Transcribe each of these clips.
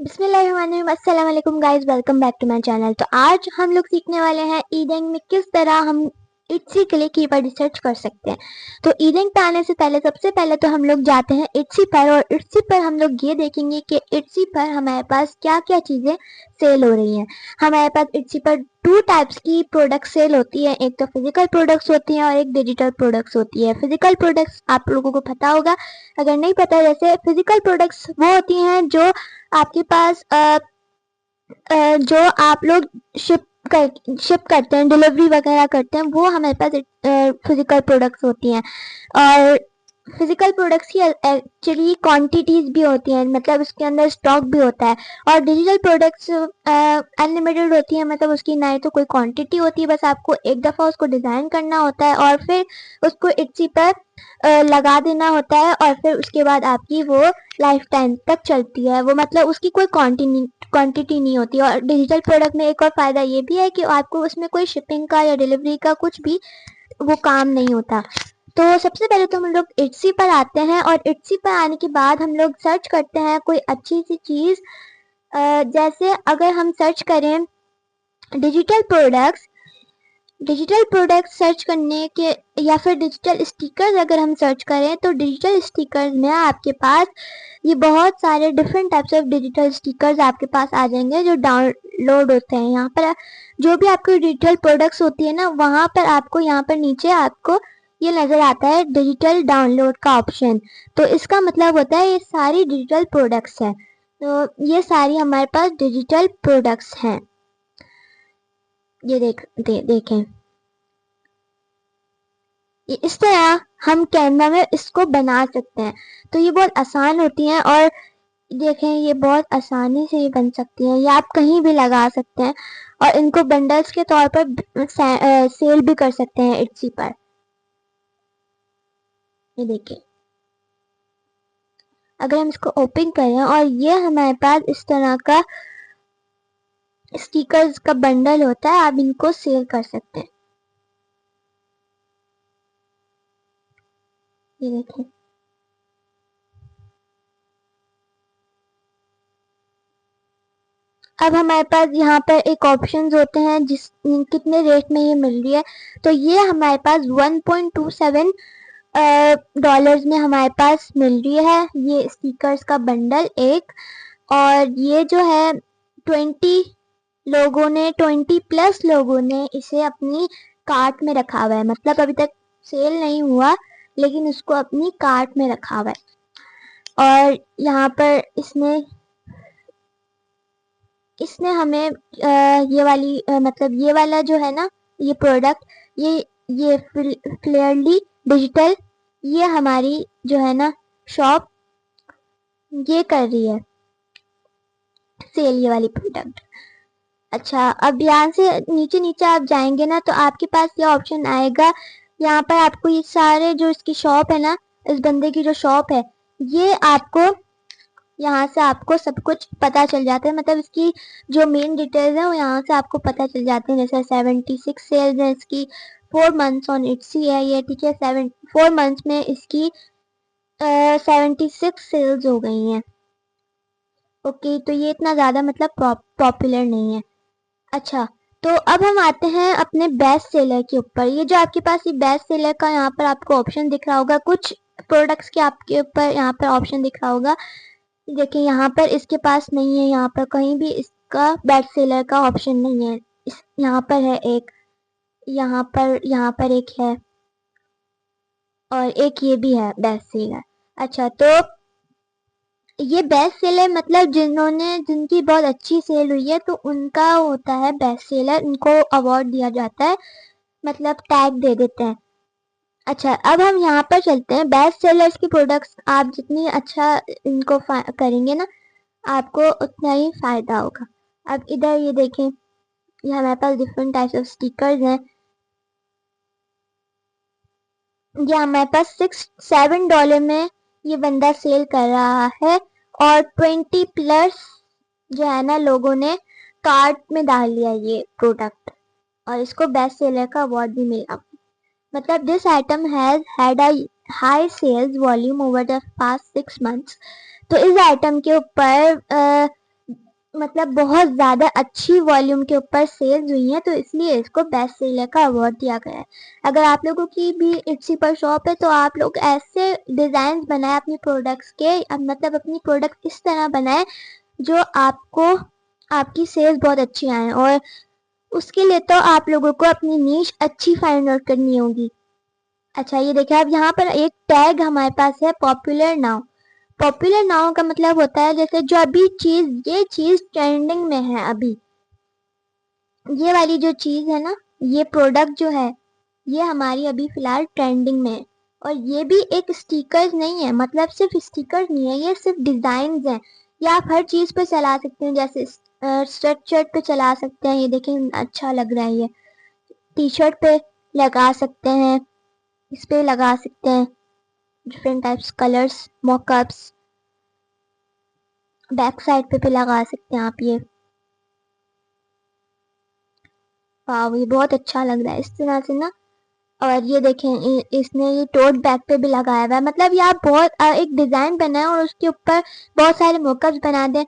बिस्मिल्लाहिर्रहमानिर्रहीम। अस्सलाम वालेकुम guys, welcome back to my channel. तो आज हम लोग सीखने वाले हैं ईडेंग में किस तरह हम इट्सी के लिए कीवर्ड सर्च कर सकते हैं। तो ईडेंग पे आने से पहले सबसे पहले तो हम लोग जाते हैं इट्सी पर, और इट्सी पर हम लोग ये देखेंगे कि इट्सी पर हमारे पास क्या क्या चीज़ें सेल हो रही हैं। हमारे पास इट्सी पर टू टाइप्स की प्रोडक्ट सेल होती है, एक तो फिजिकल प्रोडक्ट्स होती हैं और एक डिजिटल प्रोडक्ट्स होती है। फिजिकल प्रोडक्ट्स आप लोगों को पता होगा, अगर नहीं पता, जैसे फिजिकल प्रोडक्ट्स वो होती हैं जो आपके पास जो आप लोग शिप करते हैं, डिलीवरी वगैरह करते हैं, वो हमारे पास फिजिकल प्रोडक्ट्स होती हैं। और फिजिकल प्रोडक्ट्स की एक्चुअली क्वांटिटीज भी होती हैं, मतलब उसके अंदर स्टॉक भी होता है। और डिजिटल प्रोडक्ट्स अनलिमिटेड होती है, मतलब उसकी ना ही तो कोई क्वांटिटी होती है, बस आपको एक दफ़ा उसको डिज़ाइन करना होता है और फिर उसको इट्सी पर लगा देना होता है, और फिर उसके बाद आपकी वो लाइफ टाइम तक चलती है। वो मतलब उसकी कोई क्वांटिटी नहीं होती। और डिजिटल प्रोडक्ट में एक और फ़ायदा ये भी है कि आपको उसमें कोई शिपिंग का या डिलीवरी का कुछ भी वो काम नहीं होता। तो सबसे पहले तो हम लोग इट्सी पर आते हैं, और इट्सी पर आने के बाद हम लोग सर्च करते हैं कोई अच्छी सी चीज़। जैसे अगर हम सर्च करें डिजिटल प्रोडक्ट्स सर्च करने के, या फिर डिजिटल स्टिकर्स अगर हम सर्च करें, तो डिजिटल स्टिकर्स में आपके पास ये बहुत सारे different types of digital stickers आपके पास आ जाएंगे जो डाउनलोड होते हैं। यहाँ पर जो भी आपकी डिजिटल प्रोडक्ट्स होती है ना, वहाँ पर आपको यहाँ पर नीचे आपको ये नज़र आता है डिजिटल डाउनलोड का ऑप्शन। तो इसका मतलब होता है ये सारी डिजिटल प्रोडक्ट्स हैं। तो ये सारी हमारे पास डिजिटल प्रोडक्ट्स हैं। ये देखें, ये इस तरह हम कैनवा में इसको बना सकते हैं। तो ये बहुत आसान होती हैं, और देखें ये बहुत आसानी से ये बन सकती हैं। ये आप कहीं भी लगा सकते हैं, और इनको बंडल्स के तौर पर सेल भी कर सकते हैं इट्सी पर। ये देखिए, अगर हम इसको ओपन करें और ये हमारे पास इस तरह का स्टिकर्स का बंडल होता है, आप इनको सेल कर सकते हैं। ये देखें, अब हमारे पास यहाँ पर एक ऑप्शंस होते हैं जिस कितने रेट में ये मिल रही है। तो ये हमारे पास 1.27 डॉलर्स में हमारे पास मिल रही है ये स्टिकर्स का बंडल एक। और ये जो है 20 प्लस लोगों ने इसे अपनी कार्ट में रखा हुआ है, मतलब अभी तक सेल नहीं हुआ लेकिन उसको अपनी कार्ट में रखा हुआ है। और यहाँ पर इसने हमें ये वाली मतलब ये वाला जो है ना, ये प्रोडक्ट, ये क्लियरली डिजिटल, ये हमारी जो है ना शॉप ये कर रही है सेल, ये वाली प्रोडक्ट। अच्छा, अब यहाँ से नीचे नीचे आप जाएंगे ना, तो आपके पास ये ऑप्शन आएगा। यहाँ पर आपको ये सारे जो इसकी शॉप है ना, इस बंदे की जो शॉप है, ये आपको यहाँ से आपको सब कुछ पता चल जाता है। मतलब इसकी जो मेन डिटेल्स है वो यहाँ से आपको पता चल जाते हैं। जैसे 76 सेल्स है इसकी, 4 मंथ्स ऑन इट्सी है ये, ठीक है। 4 मंथ्स में इसकी 76 सेल्स हो गई हैं। ओके, तो ये इतना ज़्यादा मतलब पॉपुलर नहीं है। अच्छा, तो अब हम आते हैं अपने बेस्ट सेलर के ऊपर। ये जो आपके पास ये बेस्ट सेलर का यहाँ पर आपको ऑप्शन दिख रहा होगा, कुछ प्रोडक्ट्स के आपके ऊपर यहाँ पर ऑप्शन दिख रहा होगा। देखिए, यहाँ पर इसके पास नहीं है, यहाँ पर कहीं भी इसका बेस्ट सेलर का ऑप्शन नहीं है। यहाँ पर है एक, यहाँ पर एक है, और एक ये भी है बेस्ट सेलर। अच्छा, तो ये बेस्ट सेलर मतलब जिनकी बहुत अच्छी सेल हुई है, तो उनका होता है बेस्ट सेलर, उनको अवार्ड दिया जाता है, मतलब टैग दे देते हैं। अच्छा, अब हम यहाँ पर चलते हैं। बेस्ट सेलर्स की प्रोडक्ट्स आप जितनी अच्छा इनको करेंगे ना, आपको उतना ही फायदा होगा। अब इधर ये देखें, ये हमारे पास डिफरेंट टाइप्स ऑफ स्टिकर्स हैं। ये हमारे पास $7 में ये बंदा सेल कर रहा है, और 20 प्लस जो है ना लोगों ने कार्ट में डाल लिया ये प्रोडक्ट, और इसको बेस्ट सेलर का अवार्ड भी मिला। मतलब this item has had a high sales volume over the past 6 months. तो इस आइटम के ऊपर मतलब बहुत ज़्यादा अच्छी वॉल्यूम के ऊपर सेल्स हुई है, तो इसलिए इसको बेस्ट सेलर का अवार्ड दिया गया है। अगर आप लोगों की भी इट्सी पर शॉप है तो आप लोग ऐसे डिज़ाइन बनाए अपनी प्रोडक्ट्स के, मतलब अपनी प्रोडक्ट इस तरह बनाए जो आपको आपकी सेल्स बहुत अच्छी आए, और उसके लिए तो आप लोगों को अपनी नीश अच्छी फाइंड आउट करनी होगी। अच्छा, ये देखिए आप यहाँ पर एक टैग हमारे पास है पॉपुलर नाउ। पॉपुलर नाउ का मतलब होता है जैसे जो अभी चीज, ये चीज ट्रेंडिंग में है अभी, ये वाली जो चीज है ना, ये प्रोडक्ट जो है ये हमारी अभी फिलहाल ट्रेंडिंग में है। और ये भी एक स्टिकर्स नहीं है, मतलब सिर्फ स्टिकर्स नहीं है, ये सिर्फ डिजाइन है। ये आप हर चीज पे चला सकते हैं, जैसे शर्ट शर्ट पे चला सकते हैं, ये देखें अच्छा लग रहा है, ये टी शर्ट पे लगा सकते हैं, इस पे लगा सकते हैं, different types colours mockups, back side पे भी लगा सकते हैं आप ये। वाह, ये बहुत अच्छा लग रहा है इस तरह से ना। और ये देखें इसने ये टोट बैग पे भी लगाया हुआ है, मतलब ये आप बहुत एक डिजाइन बनाए और उसके ऊपर बहुत सारे मोकअप्स बना दें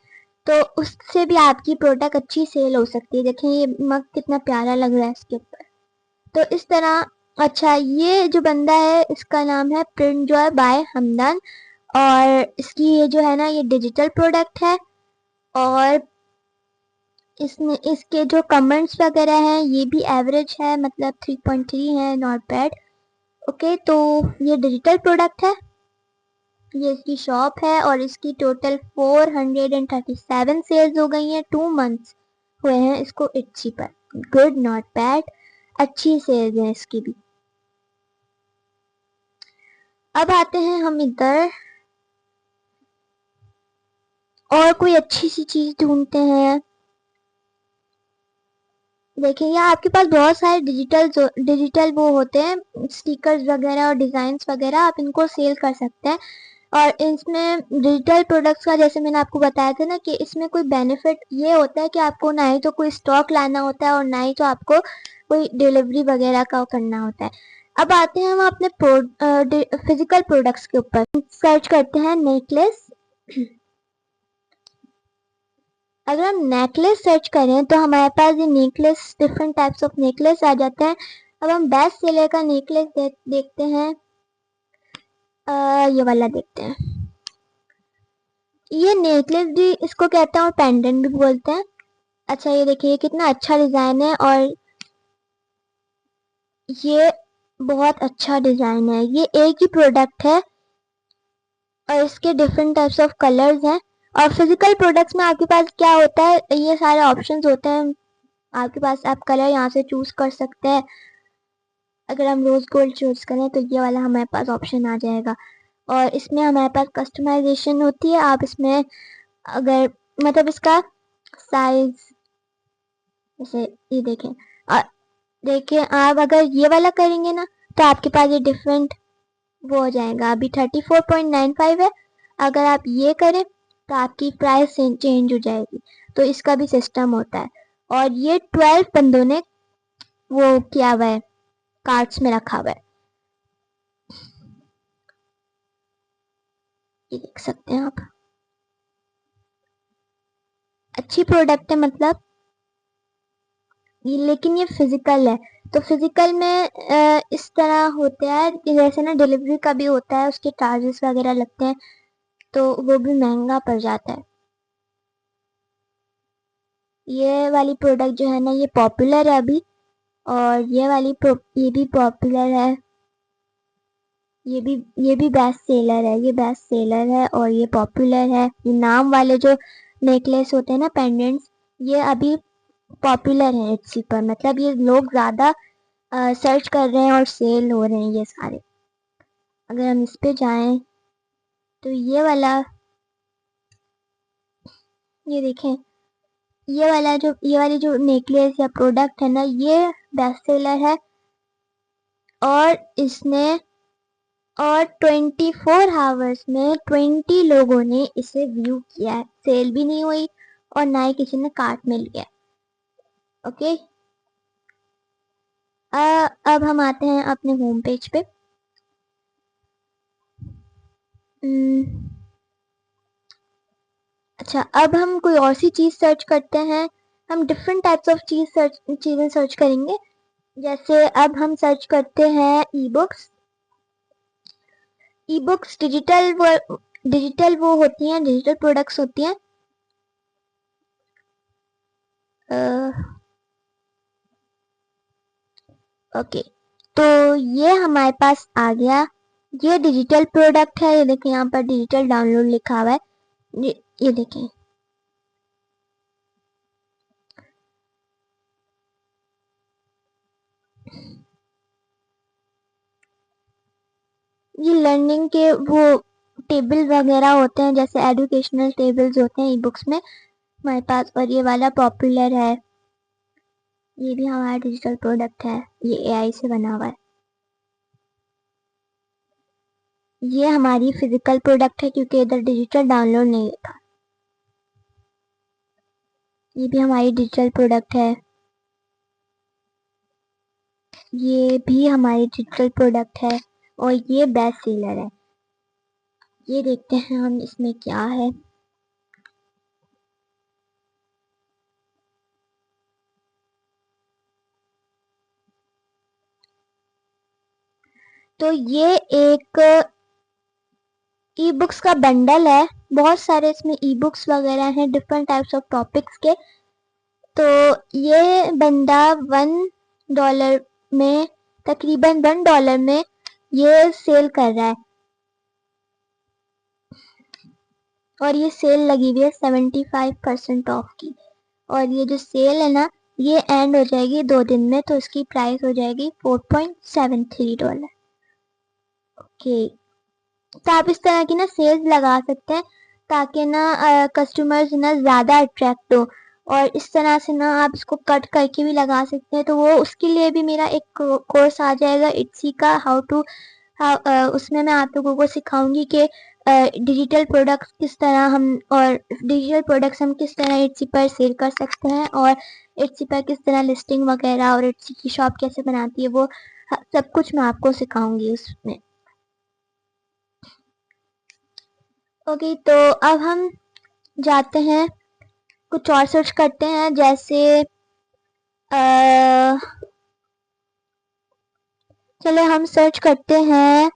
तो उससे भी आपकी प्रोडक्ट अच्छी सेल हो सकती है। देखें ये मग कितना प्यारा लग रहा है इसके ऊपर, तो इस तरह। अच्छा, ये जो बंदा है इसका नाम है प्रिंट जॉय बाय हमदन, और इसकी ये जो है ना ये डिजिटल प्रोडक्ट है, और इसमें इसके जो कमेंट्स वगैरह हैं ये भी एवरेज है, मतलब 3.3 है, नॉट बैड। ओके, तो ये डिजिटल प्रोडक्ट है, ये इसकी शॉप है, और इसकी टोटल 437 सेल्स हो गई हैं, 2 मंथ्स हुए हैं इसको इट्सी पर। गुड, नॉट बैड, अच्छी सेल्स है इसकी भी। अब आते हैं हम इधर और कोई अच्छी सी चीज ढूंढते हैं। देखिए यहाँ आपके पास बहुत सारे डिजिटल वो होते हैं स्टिकर्स वगैरह और डिजाइन वगैरह, आप इनको सेल कर सकते हैं। और इसमें डिजिटल प्रोडक्ट्स का जैसे मैंने आपको बताया था ना कि इसमें कोई बेनिफिट ये होता है कि आपको ना ही तो कोई स्टॉक लाना होता है और ना ही तो आपको कोई डिलीवरी वगैरह का करना होता है। अब आते हैं हम अपने फिजिकल प्रोडक्ट्स के ऊपर, सर्च करते हैं नेकलेस। अगर हम नेकलेस सर्च करें तो हमारे पास ये necklace, different types of necklace आ जाते हैं। अब हम बेस्ट सेलर का नेकलेस देखते हैं, ये वाला देखते हैं। ये नेकलेस भी इसको कहते हैं और पेंडेंट भी बोलते हैं। अच्छा, ये देखिए कितना अच्छा डिजाइन है, और ये बहुत अच्छा डिजाइन है, ये एक ही प्रोडक्ट है और इसके डिफरेंट टाइप्स ऑफ कलर्स हैं। और फिजिकल प्रोडक्ट्स में आपके पास क्या होता है, ये सारे ऑप्शंस होते हैं आपके पास, आप कलर यहाँ से चूज कर सकते हैं। अगर हम रोज गोल्ड चूज करें तो ये वाला हमारे पास ऑप्शन आ जाएगा, और इसमें हमारे पास कस्टमाइजेशन होती है। आप इसमें अगर मतलब इसका साइज, जैसे ये देखें, और देखिए आप अगर ये वाला करेंगे ना तो आपके पास ये डिफरेंट वो हो जाएगा, अभी 34.95 है। अगर आप ये करें तो आपकी प्राइस चेंज हो जाएगी, तो इसका भी सिस्टम होता है। और ये 12 बंदों ने वो किया हुआ है, कार्ड्स में रखा हुआ है, ये देख सकते हैं आप। अच्छी प्रोडक्ट है मतलब ये, लेकिन ये फिजिकल है, तो फिजिकल में इस तरह होता है कि जैसे ना डिलीवरी का भी होता है, उसके चार्जेस वगैरह लगते हैं, तो वो भी महंगा पड़ जाता है। ये वाली प्रोडक्ट जो है ना ये पॉपुलर है अभी, और ये भी पॉपुलर है, ये भी बेस्ट सेलर है, ये बेस्ट सेलर है और ये पॉपुलर है। ये नाम वाले जो नेकलेस होते हैं ना, पेंडेंट्स, ये अभी पॉपुलर है इट्सी पर, मतलब ये लोग ज़्यादा सर्च कर रहे हैं और सेल हो रहे हैं ये सारे। अगर हम इस पे जाएं तो ये देखें, ये वाली जो नेकलेस या प्रोडक्ट है ना ये बेस्ट सेलर है, और इसने और 24 आवर्स में 20 लोगों ने इसे व्यू किया है, सेल भी नहीं हुई और ना ही किसी ने कार्ट में लिया। ओके, अब हम आते हैं अपने होम पेज पे। अच्छा, अब हम कोई और सी चीज सर्च करते हैं। हम डिफरेंट टाइप्स ऑफ चीजें सर्च करेंगे। जैसे अब हम सर्च करते हैं e books. E books digital वो होती हैं, डिजिटल प्रोडक्ट्स होती हैं। ओके, तो ये हमारे पास आ गया। ये डिजिटल प्रोडक्ट है। ये देखें, यहाँ पर डिजिटल डाउनलोड लिखा हुआ है। ये देखें, ये लर्निंग के वो टेबल वगैरह होते हैं, जैसे एजुकेशनल टेबल्स होते हैं ई बुक्स में हमारे पास। और ये वाला पॉपुलर है, ये भी हमारा डिजिटल प्रोडक्ट है। ये एआई से बना हुआ है। ये हमारी फिजिकल प्रोडक्ट है, क्योंकि इधर डिजिटल डाउनलोड नहीं था। ये भी हमारी डिजिटल प्रोडक्ट है। ये भी हमारी डिजिटल प्रोडक्ट है। और ये बेस्ट सेलर है। ये देखते हैं हम इसमें क्या है। तो ये एक ई बुक्स का बंडल है। बहुत सारे इसमें ई बुक्स वगैरह हैं, डिफरेंट टाइप्स ऑफ टॉपिक्स के। तो ये बंदा $1 में, तकरीबन $1 में ये सेल कर रहा है। और ये सेल लगी हुई है 75% ऑफ की। और ये जो सेल है ना, ये एंड हो जाएगी 2 दिन में, तो इसकी प्राइस हो जाएगी $4.73। ओके, तो आप इस तरह की ना सेल्स लगा सकते हैं, ताकि ना कस्टमर्स ना ज़्यादा अट्रैक्ट हो। और इस तरह से ना आप इसको कट करके भी लगा सकते हैं। तो वो उसके लिए भी मेरा एक कोर्स आ जाएगा इट्सी का, हाउ टू। उसमें मैं आप लोगों को सिखाऊंगी कि डिजिटल प्रोडक्ट्स किस तरह हम, और डिजिटल प्रोडक्ट्स हम किस तरह इट्सी पर सेल कर सकते हैं, और इट्सी पर किस तरह लिस्टिंग वगैरह, और इट्सी की शॉप कैसे बनाती है, वो सब कुछ मैं आपको सिखाऊंगी उसमें। ओके, तो अब हम जाते हैं, कुछ और सर्च करते हैं। जैसे चले हम सर्च करते हैं,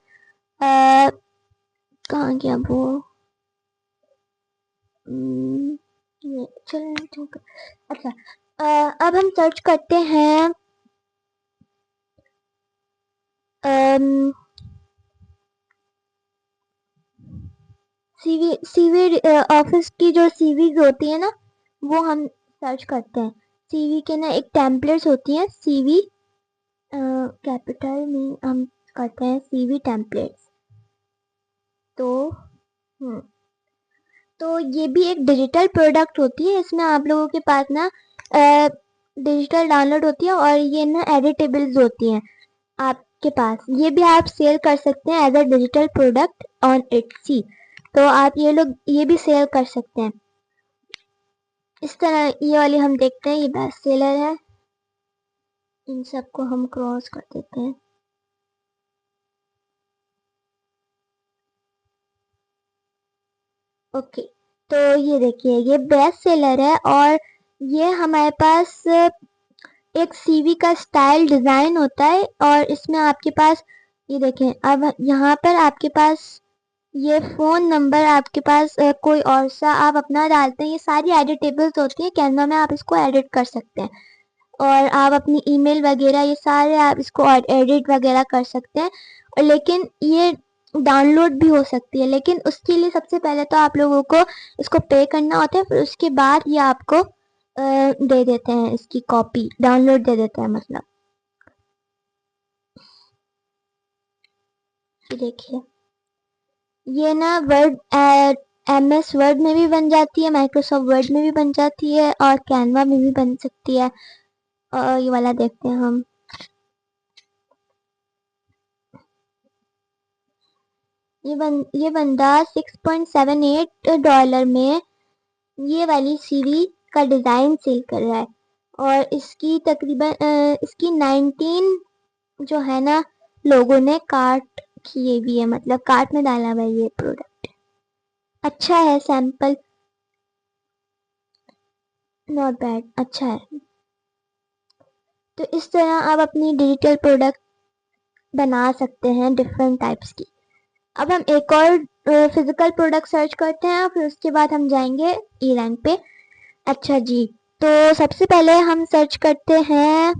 कहाँ गया वो। चलो, अच्छा, अब हम सर्च करते हैं सीवी ऑफिस की जो सीवीज होती है ना, वो हम सर्च करते हैं। सीवी के ना एक टेम्पलेट्स होती हैं, सीवी कैपिटल में हम करते हैं सीवी टेम्पलेट्स। तो तो ये भी एक डिजिटल प्रोडक्ट होती है। इसमें आप लोगों के पास ना डिजिटल डाउनलोड होती है, और ये ना एडिटेबल्स होती हैं आपके पास। ये भी आप सेल कर सकते हैं as a digital product on Etsy. तो आप ये लोग ये भी सेल कर सकते हैं। इस तरह ये वाली हम देखते हैं, ये बेस्ट सेलर है। इन सबको हम क्रॉस कर देते हैं। ओके, तो ये देखिए, ये बेस्ट सेलर है। और ये हमारे पास एक सीवी का स्टाइल डिजाइन होता है। और इसमें आपके पास ये देखें, अब यहाँ पर आपके पास ये फोन नंबर, आपके पास कोई और सा आप अपना डालते हैं। ये सारी एडिटेबल्स होती है कैनवा में, आप इसको एडिट कर सकते हैं। और आप अपनी ईमेल वगैरह ये सारे आप इसको एडिट वगैरह कर सकते हैं। और लेकिन ये डाउनलोड भी हो सकती है, लेकिन उसके लिए सबसे पहले तो आप लोगों को इसको पे करना होता है। फिर उसके बाद ये आपको दे देते हैं, इसकी कॉपी डाउनलोड दे देते हैं मतलब। देखिए, ये ना वर्ड MS वर्ड में भी बन जाती है, माइक्रोसॉफ्ट वर्ड में भी बन जाती है, और कैनवा में भी बन सकती है। और ये वाला देखते हैं हम। ये बंदा $6.78 में ये वाली सीरी का डिजाइन सेल कर रहा है। और इसकी तकरीबन इसकी 19 जो है ना, लोगों ने कार्ट किए भी है, मतलब कार्ट में डाला हुआ है ये प्रोडक्ट। अच्छा है, सैंपल नॉट बैड, अच्छा है। तो इस तरह आप अपनी डिजिटल प्रोडक्ट बना सकते हैं डिफरेंट टाइप्स की। अब हम एक और फिजिकल प्रोडक्ट सर्च करते हैं, फिर उसके बाद हम जाएंगे ई रैंक पे। अच्छा जी, तो सबसे पहले हम सर्च करते हैं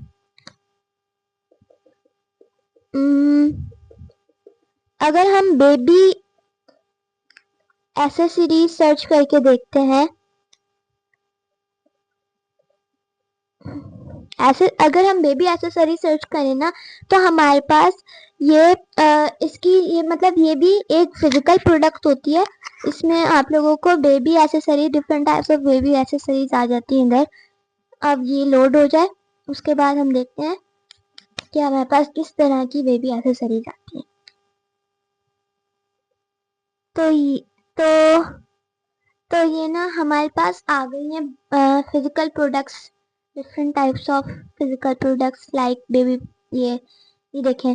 अगर हम बेबी एसेसरीज सर्च करके देखते हैं, ऐसे अगर हम बेबी एसेसरी सर्च करें ना, तो हमारे पास ये इसकी ये मतलब ये भी एक फिजिकल प्रोडक्ट होती है। इसमें आप लोगों को baby accessory, different types of baby accessories आ जाती हैं इधर। अब ये लोड हो जाए, उसके बाद हम देखते हैं कि हमारे पास किस तरह की बेबी एसेसरीज आती हैं। तो तो ये ना हमारे पास आ गई है physical products, different types of physical products like baby. ये देखें,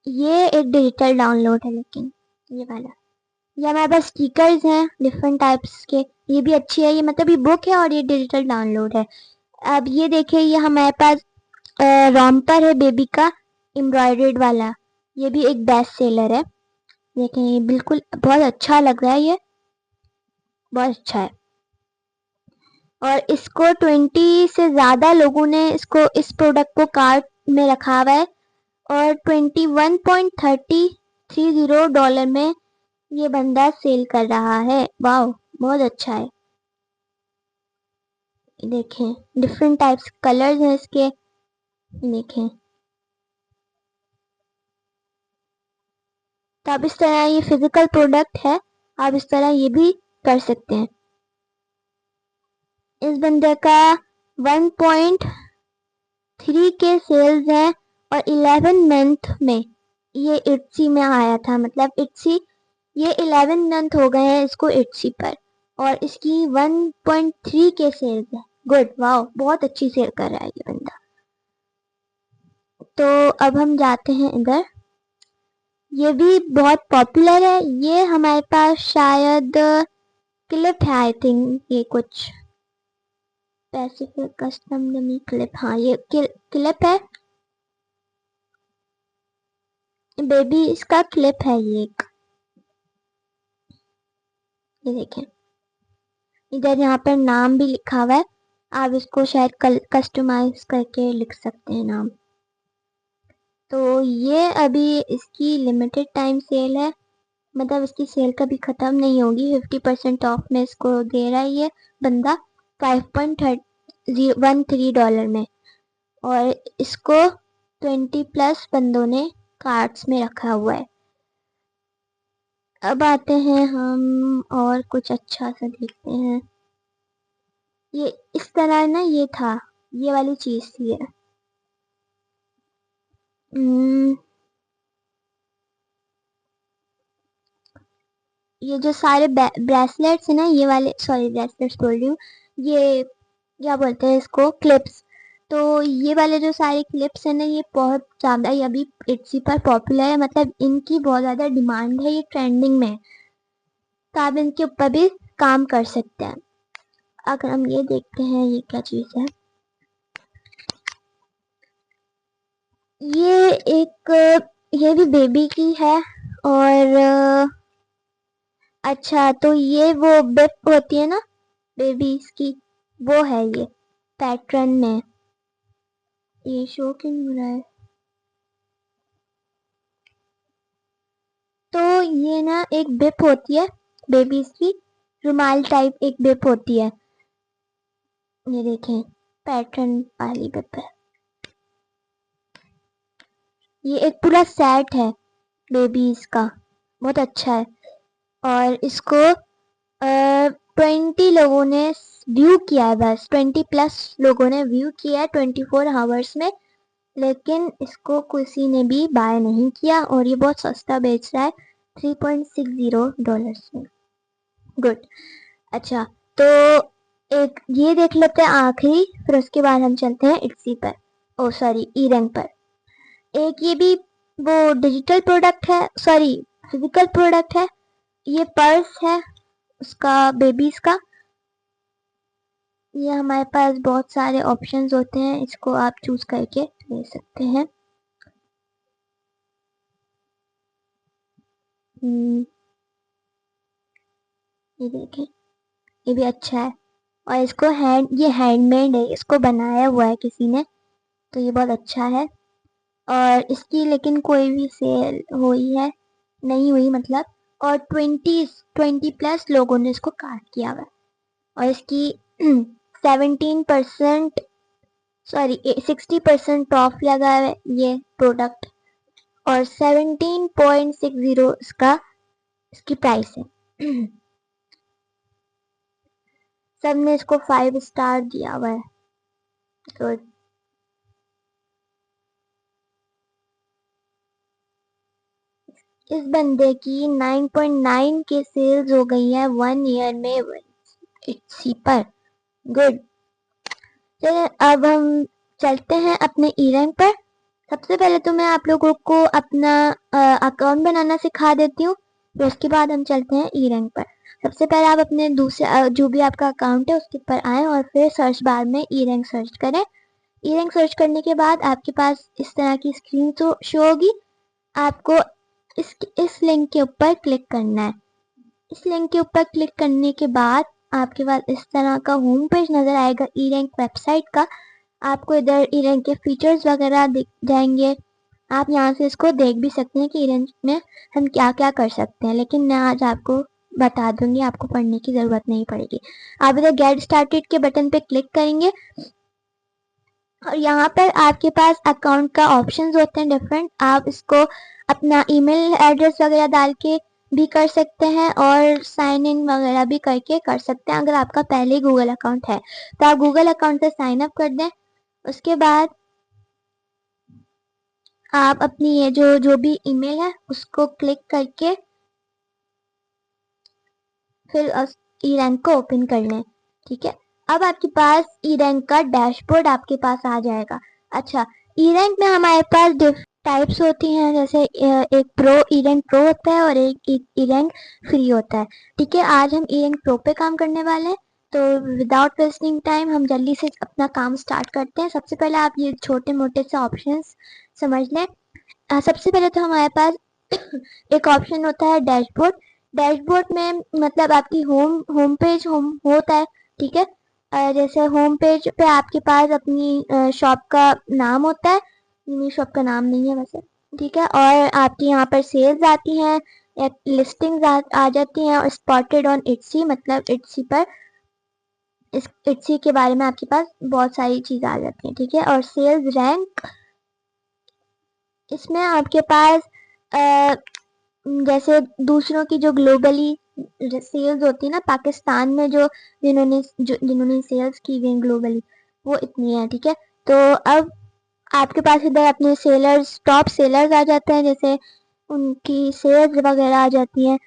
ये एक डिजिटल डाउनलोड है, लेकिन ये वाला, ये हमारे पास स्टिकर्स हैं डिफरेंट टाइप्स के। ये भी अच्छी है, ये मतलब ये बुक है और ये डिजिटल डाउनलोड है। अब ये देखिए, ये हमारे पास रॉम्पर है बेबी का, एम्ब्रॉयडर्ड वाला। ये भी एक बेस्ट सेलर है। देखें, ये बिल्कुल बहुत अच्छा लग रहा है, ये बहुत अच्छा है। और इसको 20 से ज़्यादा लोगों ने इसको, इस प्रोडक्ट को कार्ट में रखा हुआ है, और $21.30 में ये बंदा सेल कर रहा है। वाओ, बहुत अच्छा है। देखें, डिफरेंट टाइप्स कलर्स हैं इसके, देखें। तो आप इस तरह, ये फिजिकल प्रोडक्ट है, आप इस तरह ये भी कर सकते हैं। इस बंदे का 1.3 के सेल्स है, और 11 मंथ में ये इट्सी में आया था, मतलब इट्सी, ये 11 मंथ हो गए हैं इसको इट्सी पर, और इसकी 1.3 के सेल्स है। गुड, वाओ, बहुत अच्छी सेल कर रहा है ये बंदा। तो अब हम जाते हैं इधर, ये भी बहुत पॉपुलर है। ये हमारे पास शायद क्लिप है, आई थिंक, ये कुछ पैसिफिक कस्टम डमी क्लिप, हाँ ये क्लिप है, बेबी इसका क्लिप है ये एक। ये देखें, इधर यहाँ पर नाम भी लिखा हुआ है, आप इसको शायद कस्टमाइज करके लिख सकते हैं नाम। तो ये अभी इसकी लिमिटेड टाइम सेल है, मतलब इसकी सेल कभी ख़त्म नहीं होगी। 50% ऑफ में इसको दे रहा है ये बंदा $5.13 में, और इसको 20+ बंदों ने कार्ट्स में रखा हुआ है। अब आते हैं हम और कुछ अच्छा सा देखते हैं। ये इस तरह ना, ये था, ये वाली चीज़ थी ये। ये जो सारे ब्रेसलेट्स है ना, ये वाले, सॉरी ब्रेसलेट्स बोल रही हूँ, ये क्या बोलते हैं इसको, क्लिप्स। तो ये वाले जो सारे क्लिप्स है ना, ये बहुत ज़्यादा ये अभी इट्सी पर पॉपुलर है, मतलब इनकी बहुत ज़्यादा डिमांड है, ये ट्रेंडिंग में है। तो आप इनके ऊपर भी काम कर सकते हैं। अगर हम ये देखते हैं, ये क्या चीज़ है, ये एक, ये भी बेबी की है। और अच्छा, तो ये वो बिप होती है ना बेबीज की, वो है ये पैटर्न में। ये शो क्यों नहीं हो रहा है? तो ये ना एक बिप होती है बेबीज की, रुमाल टाइप एक बिप होती है। ये देखें, पैटर्न वाली बिप है। ये एक पूरा सेट है बेबीज का, बहुत अच्छा है। और इसको 20 लोगों ने व्यू किया है, बस 20+ लोगों ने व्यू किया है 24 आवर्स में, लेकिन इसको किसी ने भी बाय नहीं किया, और ये बहुत सस्ता बेच रहा है $3.60 में। गुड, अच्छा, तो एक ये देख लेते हैं आखिरी, फिर उसके बाद हम चलते हैं इट्सी पर, ओ सॉरी ई रैंक पर। एक ये भी वो डिजिटल प्रोडक्ट है, सॉरी फिजिकल प्रोडक्ट है। ये पर्स है उसका, बेबीज का। ये हमारे पास बहुत सारे ऑप्शंस होते हैं, इसको आप चूज करके ले सकते हैं। ये देखें, ये भी अच्छा है और इसको ये हैंडमेड है, इसको बनाया हुआ है किसी ने, तो ये बहुत अच्छा है। और इसकी लेकिन कोई भी सेल हुई है नहीं हुई मतलब, और 20+ लोगों ने इसको काट किया हुआ है। और इसकी 17% सॉरी 60% ऑफ लगा है ये प्रोडक्ट, और 17.60 इसकी प्राइस है। सबने इसको 5 स्टार दिया हुआ है। गुड। इस बंदे की 9.9 के सेल्स हो गई है 1 ईयर में इट्सी पर। गुड। चलिए अब हम चलते हैं अपने ई रैंक पर। सबसे पहले तो मैं आप लोगों को अपना अकाउंट बनाना सिखा देती हूँ, फिर उसके बाद हम चलते हैं ई रैंक पर। सबसे पहले आप अपने दूसरे जो भी आपका अकाउंट है उसके ऊपर आए और फिर सर्च बार में ई रैंक सर्च करें। ई रैंक सर्च करने के बाद आपके पास इस तरह की स्क्रीन तो शो होगी। आपको इस लिंक के ऊपर क्लिक करना है। इस लिंक के ऊपर क्लिक करने के बाद आपके पास इस तरह का होम पेज नजर आएगा ई रैंक वेबसाइट का। आपको इधर ई रैंक के फीचर्स वगैरह दिख जाएंगे। आप यहाँ से इसको देख भी सकते हैं कि ई रैंक में हम क्या क्या कर सकते हैं, लेकिन मैं आज आपको बता दूंगी, आपको पढ़ने की जरूरत नहीं पड़ेगी। आप इधर गेट स्टार्टेड के बटन पे क्लिक करेंगे और यहाँ पर आपके पास अकाउंट का ऑप्शंस होते हैं डिफरेंट। आप इसको अपना ईमेल एड्रेस वगैरह डाल के भी कर सकते हैं और साइन इन वगैरह भी करके कर सकते हैं। अगर आपका पहले ही गूगल अकाउंट है तो आप गूगल अकाउंट से साइन अप कर दें। उसके बाद आप अपनी ये जो भी ईमेल है उसको क्लिक करके फिर ई रैंक को ओपन कर लें। ठीक है, अब आपके पास ई रैंक का डैशबोर्ड आपके पास आ जाएगा। अच्छा, ई रैंक में हमारे पास डिफरेंट टाइप्स होती हैं, जैसे एक प्रो ई रैंक प्रो होता है और एक ई रैंक फ्री होता है। ठीक है, आज हम ई रैंक प्रो पे काम करने वाले हैं, तो विदाउट वेस्टिंग टाइम हम जल्दी से अपना काम स्टार्ट करते हैं। सबसे पहले आप ये छोटे मोटे से ऑप्शंस समझ लें। सबसे पहले तो हमारे पास एक ऑप्शन होता है डैशबोर्ड। डैशबोर्ड में मतलब आपकी होम पेज होता है। ठीक है, जैसे होम पेज पे आपके पास अपनी शॉप का नाम होता है। मेरी शॉप का नाम नहीं है वैसे। ठीक है, और आपकी यहाँ पर सेल्स आती हैं, लिस्टिंग्स आ जाती हैं, और स्पॉटेड ऑन इट्सी मतलब इट्सी पर इस इट्सी के बारे में आपके पास बहुत सारी चीज़ आ जाती हैं। ठीक है, और सेल्स रैंक, इसमें आपके पास जैसे दूसरों की जो ग्लोबली सेल्स होती है ना, पाकिस्तान में जिन्होंने सेल्स की हुई ग्लोबली वो इतनी है। ठीक है, तो अब आपके पास इधर अपने सेलर्स, टॉप सेलर्स आ जाते हैं, जैसे उनकी सेल्स वगैरह आ जाती हैं।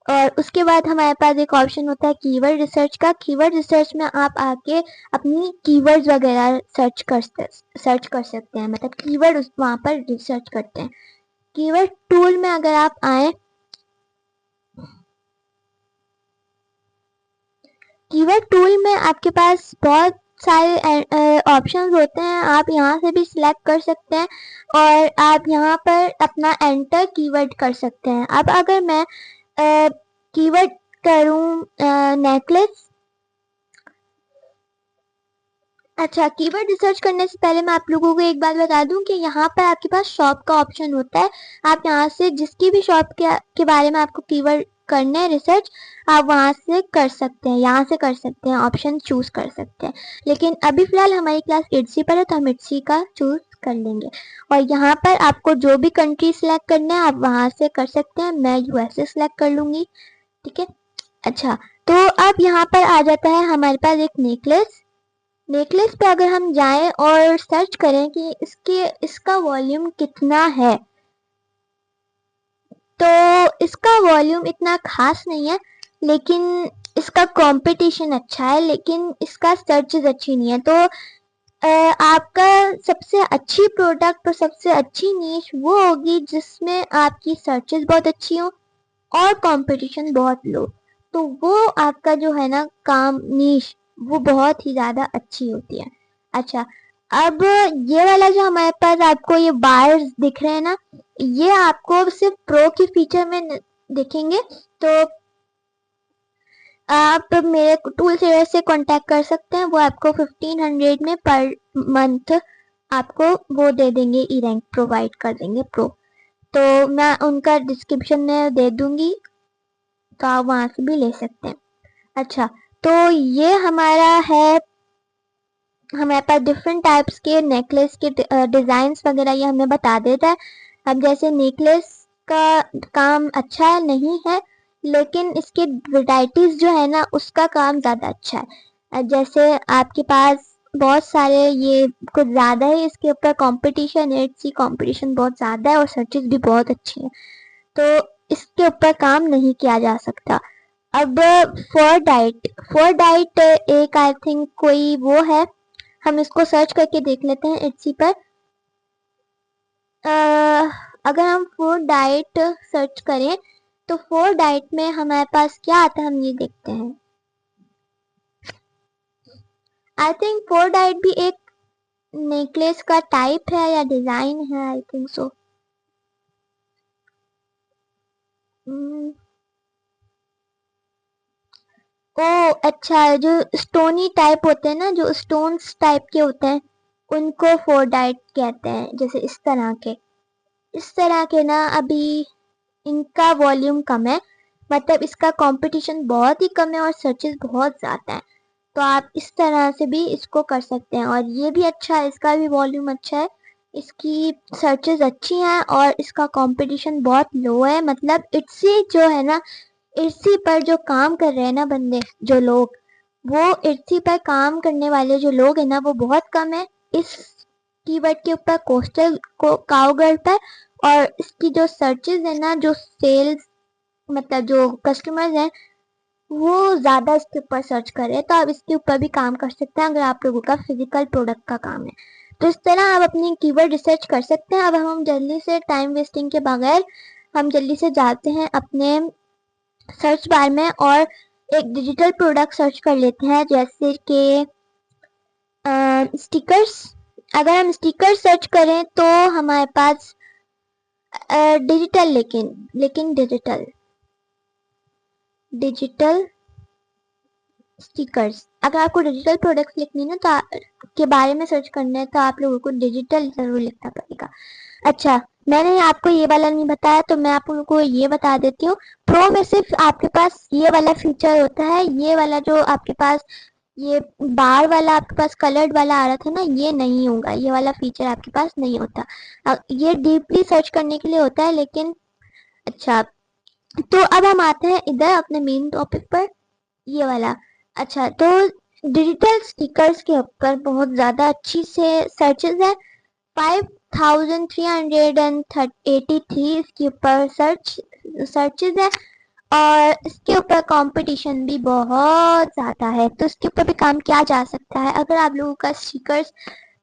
और उसके बाद हमारे पास एक ऑप्शन होता है कीवर्ड रिसर्च का। कीवर्ड रिसर्च में आप आके अपनी कीवर्ड्स वगैरह सर्च कर सकते हैं, मतलब कीवर्ड वहाँ पर रिसर्च करते हैं। कीवर्ड टूल में अगर आप आए, कीवर्ड टूल में आपके पास बहुत सारे ऑप्शंस होते हैं, आप यहाँ से भी सिलेक्ट कर सकते हैं और आप यहाँ पर अपना एंटर कीवर्ड कर सकते हैं। अब अगर मैं कीवर्ड करूँ नेकलेस। अच्छा, कीवर्ड रिसर्च करने से पहले मैं आप लोगों को एक बात बता दूं कि यहाँ पर आपके पास शॉप का ऑप्शन होता है। आप यहाँ से जिसकी भी शॉप के बारे में आपको कीवर्ड करना है रिसर्च, आप वहाँ से कर सकते हैं, यहाँ से कर सकते हैं, ऑप्शन चूज कर सकते हैं। लेकिन अभी फिलहाल हमारी क्लास इट्सी पर है तो हम इट्सी का चूज कर लेंगे। और यहाँ पर आपको जो भी कंट्री सिलेक्ट करना है आप वहाँ से कर सकते हैं। मैं यूएसए सिलेक्ट कर लूंगी। ठीक है, अच्छा, तो अब यहाँ पर आ जाता है हमारे पास एक नेकलेस। नेकलेस पे अगर हम जाएं और सर्च करें कि इसका वॉल्यूम कितना है, तो इसका वॉल्यूम इतना खास नहीं है, लेकिन इसका कंपटीशन अच्छा है, लेकिन इसका सर्चेज अच्छी नहीं है। तो आपका सबसे अच्छी प्रोडक्ट और सबसे अच्छी नीश वो होगी जिसमें आपकी सर्चेज बहुत अच्छी हो और कंपटीशन बहुत लो। तो वो आपका जो है ना काम नीश, वो बहुत ही ज़्यादा अच्छी होती है। अच्छा, अब ये वाला जो हमारे पास आपको ये बार्स दिख रहे हैं ना, ये आपको सिर्फ प्रो की फीचर में दिखेंगे। तो आप मेरे टूल सेवर से कांटेक्ट कर सकते हैं, वो आपको 1500 में पर मंथ आपको वो दे देंगे, ई रैंक प्रोवाइड कर देंगे प्रो। तो मैं उनका डिस्क्रिप्शन में दे दूंगी, तो आप वहाँ से भी ले सकते हैं। अच्छा, तो ये हमारा है, हमारे पास डिफरेंट टाइप्स के नेकलेस के डिजाइन वगैरह ये हमें बता देता है। अब जैसे नेकलेस का काम अच्छा नहीं है, लेकिन इसके वैरायटीज जो है ना उसका काम ज़्यादा अच्छा है। जैसे आपके पास बहुत सारे, ये कुछ ज़्यादा ही इसके ऊपर कंपटीशन है, इट्स कंपटीशन बहुत ज़्यादा है और सर्चेज भी बहुत अच्छी हैं, तो इसके ऊपर काम नहीं किया जा सकता। अब फॉर डाइट एक आई थिंक कोई वो है, हम इसको सर्च करके देख लेते हैं इट्सी पर। अगर हम फूड डाइट सर्च करें तो फूड डाइट में हमारे पास क्या आता है, हम ये देखते हैं। आई थिंक फूड डाइट भी एक नेकलेस का टाइप है या डिजाइन है, आई थिंक सो। ओ अच्छा, जो स्टोनी टाइप होते हैं ना, जो स्टोन्स टाइप के होते हैं, उनको फोर डाइट कहते हैं। जैसे इस तरह के ना अभी इनका वॉल्यूम कम है, मतलब इसका कंपटीशन बहुत ही कम है और सर्चेस बहुत ज़्यादा है। तो आप इस तरह से भी इसको कर सकते हैं, और ये भी अच्छा है, इसका भी वॉल्यूम अच्छा है, इसकी सर्चेस अच्छी हैं और इसका कंपटीशन बहुत लो है। मतलब इट्सी जो है ना, इट्सी पर जो काम कर रहे हैं ना बंदे, जो लोग, वो इट्सी पर काम करने वाले जो लोग हैं ना वो बहुत कम है इस कीवर्ड के ऊपर, कोस्टल को काउगर्ल पर। और इसकी जो सर्चेस है ना, जो सेल्स, मतलब जो कस्टमर्स हैं, वो ज़्यादा इसके ऊपर सर्च कर रहे हैं। तो आप इसके ऊपर भी काम कर सकते हैं अगर आप लोगों का फिजिकल प्रोडक्ट का काम है। तो इस तरह आप अपनी कीवर्ड रिसर्च कर सकते हैं। अब हम जल्दी से टाइम वेस्टिंग के बगैर हम जल्दी से जाते हैं अपने सर्च बार में और एक डिजिटल प्रोडक्ट सर्च कर लेते हैं, जैसे कि स्टिकर्स। अगर हम स्टिकर सर्च करें तो हमारे पास डिजिटल, लेकिन डिजिटल स्टिकर्स, अगर आपको डिजिटल प्रोडक्ट्स लिखनी ना तो के बारे में सर्च करना है तो आप लोगों को डिजिटल जरूर लिखना पड़ेगा। अच्छा, मैंने आपको ये वाला नहीं बताया तो मैं आप लोगों को ये बता देती हूँ। प्रो में सिर्फ आपके पास ये वाला फीचर होता है, ये वाला जो आपके पास ये बार वाला आपके पास कलर्ड वाला आ रहा था ना, ये नहीं होगा, ये वाला फीचर आपके पास नहीं होता। ये डीपली सर्च करने के लिए होता है, लेकिन अच्छा, तो अब हम आते हैं इधर अपने मेन टॉपिक पर, ये वाला। अच्छा, तो डिजिटल स्टिकर्स के ऊपर बहुत ज़्यादा अच्छी से सर्चेज है। 5383 इसके ऊपर सर्चेज है, और इसके ऊपर कंपटीशन भी बहुत ज़्यादा है। तो इसके ऊपर भी काम किया जा सकता है। अगर आप लोगों का स्टिकर्स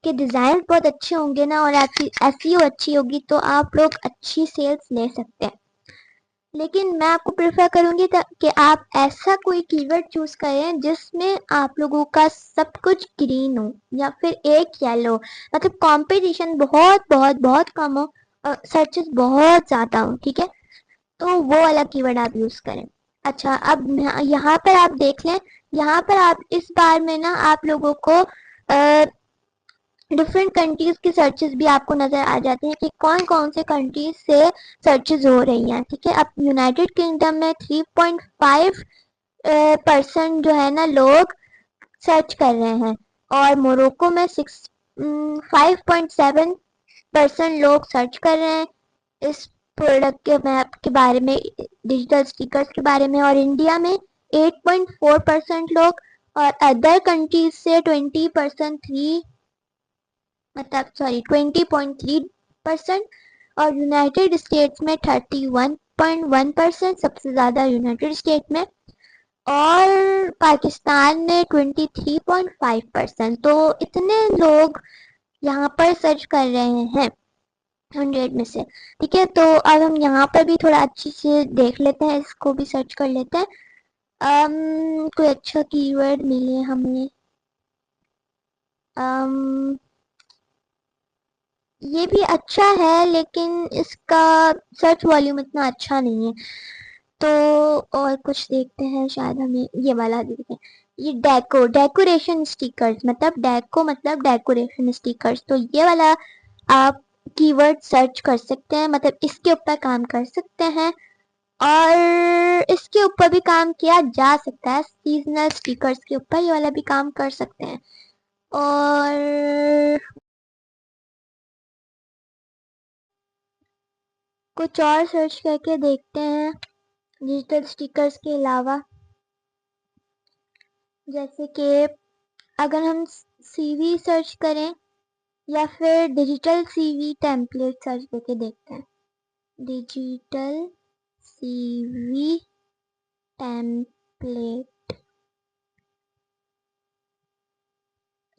के डिज़ाइन बहुत अच्छे होंगे ना और आपकी एसईओ अच्छी होगी तो आप लोग अच्छी सेल्स ले सकते हैं। लेकिन मैं आपको प्रेफर करूंगी कि आप ऐसा कोई कीवर्ड चूज करें जिसमें आप लोगों का सब कुछ ग्रीन हो या फिर एक येलो, मतलब कंपटीशन बहुत बहुत बहुत कम हो और सर्चेस बहुत ज़्यादा हो, ठीक है, तो वो वाला कीवर्ड आप यूज करें। अच्छा, अब यहाँ पर आप देख लें, यहाँ पर आप इस बार में ना आप लोगों को डिफरेंट कंट्रीज की सर्चेस भी आपको नजर आ जाती हैं कि कौन कौन से कंट्रीज से सर्चेस हो रही हैं, ठीक है। अब यूनाइटेड किंगडम में 3.5% जो है ना लोग सर्च कर रहे हैं, और मोरक्को में 5.7% लोग सर्च कर रहे हैं इस प्रोडक्ट के मैप के बारे में, डिजिटल स्टिकर्स के बारे में। और इंडिया में 8.4% लोग, और अदर कंट्रीज से 20% और यूनाइटेड स्टेट्स में 31.1%, सबसे ज़्यादा यूनाइटेड स्टेट में, और पाकिस्तान में 23.5%। तो इतने लोग यहाँ पर सर्च कर रहे हैं 100 में से, ठीक है। तो अब हम यहाँ पर भी थोड़ा अच्छी से देख लेते हैं, इसको भी सर्च कर लेते हैं। कोई अच्छा कीवर्ड मिले हमें। um, ये भी अच्छा है लेकिन इसका सर्च वॉल्यूम इतना अच्छा नहीं है, तो और कुछ देखते हैं, शायद हमें ये वाला देखते हैं। ये डेकोरेशन स्टिकर्स, मतलब डेको मतलब डेकोरेशन स्टिकर्स, तो ये वाला आप कीवर्ड सर्च कर सकते हैं, मतलब इसके ऊपर काम कर सकते हैं। और इसके ऊपर भी काम किया जा सकता है, सीजनल स्टिकर्स के ऊपर ये वाला भी काम कर सकते हैं। और कुछ और सर्च करके देखते हैं डिजिटल स्टिकर्स के अलावा, जैसे कि अगर हम सीवी सर्च करें या फिर डिजिटल सीवी टेम्पलेट सर्च करके देखते हैं। डिजिटल सीवी टेम्पलेट,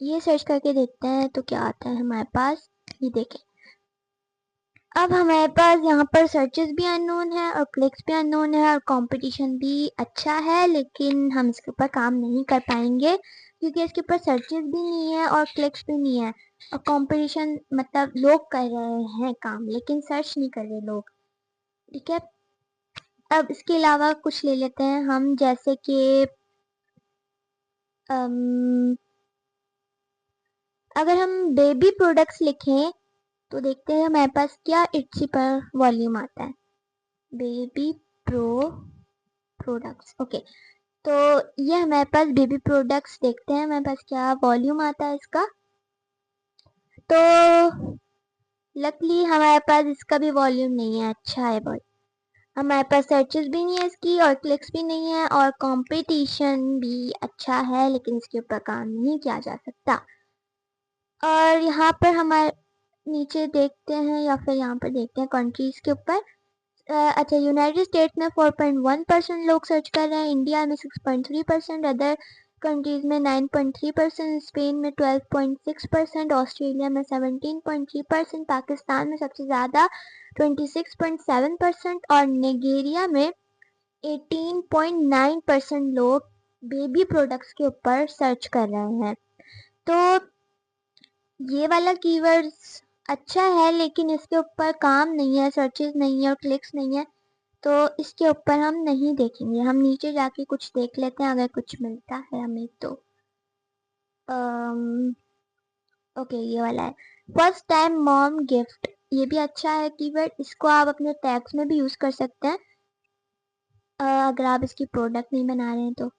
ये सर्च करके देखते हैं तो क्या आता है हमारे पास, ये देखें। अब हमारे पास यहाँ पर सर्चेस भी अननोन है और क्लिक्स भी अननोन है और कंपटीशन भी अच्छा है, लेकिन हम इसके ऊपर काम नहीं कर पाएंगे क्योंकि इसके ऊपर सर्चेस भी नहीं है और क्लिक्स भी नहीं है। और कंपटीशन मतलब लोग कर रहे हैं काम लेकिन सर्च नहीं कर रहे लोग, ठीक है। अब इसके अलावा कुछ ले लेते हैं हम, जैसे कि अगर हम बेबी प्रोडक्ट्स लिखें तो देखते हैं हमारे पास क्या इट्सी पर वॉल्यूम आता है। Baby products, okay. तो ये हमारे पास बेबी प्रोडक्ट्स, देखते हैं हमारे पास क्या वॉल्यूम आता है इसका। तो लकली हमारे पास इसका भी वॉल्यूम नहीं है, अच्छा है बहुत। हमारे पास सर्चेस भी नहीं है इसकी और क्लिक्स भी नहीं है और कंपटीशन भी अच्छा है, लेकिन इसके ऊपर काम नहीं किया जा सकता। और यहाँ पर हमारे नीचे देखते हैं या फिर यहाँ पर देखते हैं कंट्रीज के ऊपर। अच्छा, यूनाइटेड स्टेट्स में 4.1% लोग सर्च कर रहे हैं, इंडिया में 6.3%, अदर कंट्रीज में 9.3%, स्पेन में 12.6%, ऑस्ट्रेलिया में 17.3%, पाकिस्तान में सबसे ज़्यादा 26.7% और नाइजीरिया में 18.9% लोग बेबी प्रोडक्ट्स के ऊपर सर्च कर रहे हैं। तो ये वाला कीवर्ड्स अच्छा है लेकिन इसके ऊपर काम नहीं है, सर्चेस नहीं है और क्लिक्स नहीं है, तो इसके ऊपर हम नहीं देखेंगे। हम नीचे जाके कुछ देख लेते हैं अगर कुछ मिलता है हमें तो। ओके, ये वाला है फर्स्ट टाइम मॉम गिफ्ट, ये भी अच्छा है कीवर्ड, इसको आप अपने टैग्स में भी यूज कर सकते हैं अगर आप इसकी प्रोडक्ट नहीं बना रहे हैं तो।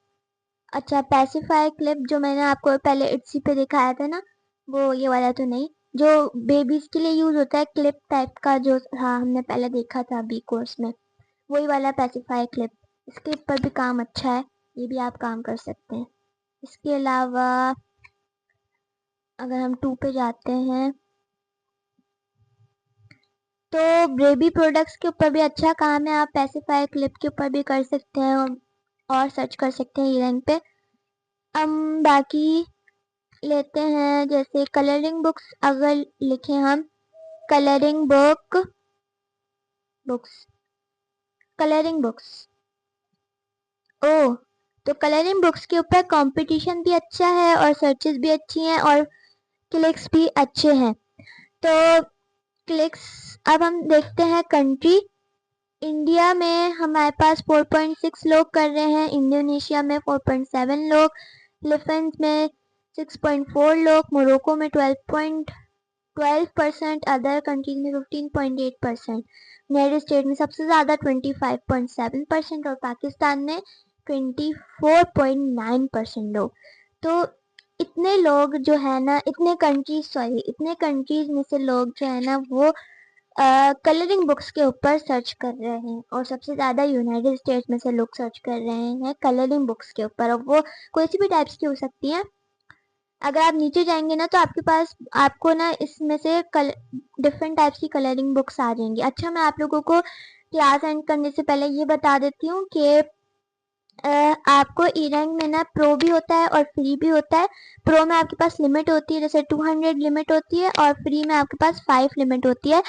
अच्छा, पैसिफाई क्लिप, जो मैंने आपको पहले इट्सी पे दिखाया था ना, वो ये वाला तो नहीं, जो बेबीज के लिए यूज होता है क्लिप टाइप का, जो हाँ हमने पहले देखा था बी कोर्स में, वही वाला पैसिफाई क्लिप, इसके ऊपर भी काम अच्छा है, ये भी आप काम कर सकते हैं। इसके अलावा अगर हम 2 पे जाते हैं तो बेबी प्रोडक्ट्स के ऊपर भी अच्छा काम है, आप पैसिफाई क्लिप के ऊपर भी कर सकते हैं और सर्च कर सकते हैं ई-रैंक पे। हम बाकी लेते हैं, जैसे कलरिंग बुक्स अगर लिखें हम, कलरिंग कलरिंग बुक्स, ओ, तो कलरिंग बुक्स के ऊपर कंपटीशन भी अच्छा है और सर्चेस भी अच्छी हैं और क्लिक्स भी अच्छे हैं। तो क्लिक्स, अब हम देखते हैं कंट्री। इंडिया में हमारे पास 4.6 लोग कर रहे हैं, इंडोनेशिया में 4.7 लोग, फिलीपींस में 6.4 लोग, मोरक्को में 12% अदर कंट्रीज में 15.8%, यूनाइटेड स्टेट में सबसे ज़्यादा 25.7% और पाकिस्तान में 24.9% लोग। तो इतने लोग जो है ना, इतने कंट्रीज में से लोग जो है ना वो कलरिंग बुक्स के ऊपर सर्च कर रहे हैं और सबसे ज़्यादा यूनाइटेड स्टेट्स में से लोग सर्च कर रहे हैं कलरिंग बुक्स के ऊपर, और वो कोई सी भी टाइप्स की हो सकती हैं। अगर आप नीचे जाएंगे ना तो आपके पास आपको ना इसमें से डिफरेंट टाइप्स की कलरिंग बुक्स आ जाएंगी। अच्छा, मैं आप लोगों को क्लास एंड करने से पहले ये बता देती हूँ कि आपको ई-रैंक में ना प्रो भी होता है और फ्री भी होता है। प्रो में आपके पास लिमिट होती है, जैसे 200 लिमिट होती है, और फ्री में आपके पास 5 लिमिट होती है।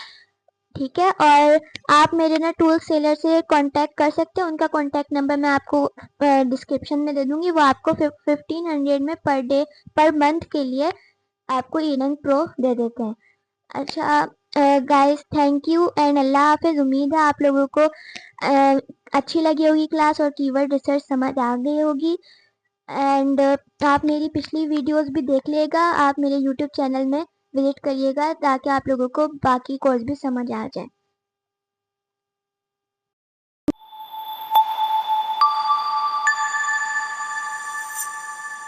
ठीक है। और आप मेरे ना टूल सेलर से कांटेक्ट कर सकते हैं, उनका कांटेक्ट नंबर मैं आपको डिस्क्रिप्शन में दे दूंगी। वो आपको 1500 में पर डे पर मंथ के लिए आपको ईडन प्रो दे देते हैं। अच्छा गाइस, थैंक यू एंड अल्लाह हाफिज। उम्मीद है आप लोगों को अच्छी लगी होगी क्लास और कीवर्ड रिसर्च समझ आ गई होगी। एंड आप मेरी पिछली वीडियोस भी देख लेगा, आप मेरे यूट्यूब चैनल में विजिट करिएगा ताकि आप लोगों को बाकी कोर्स भी समझ आ जाए।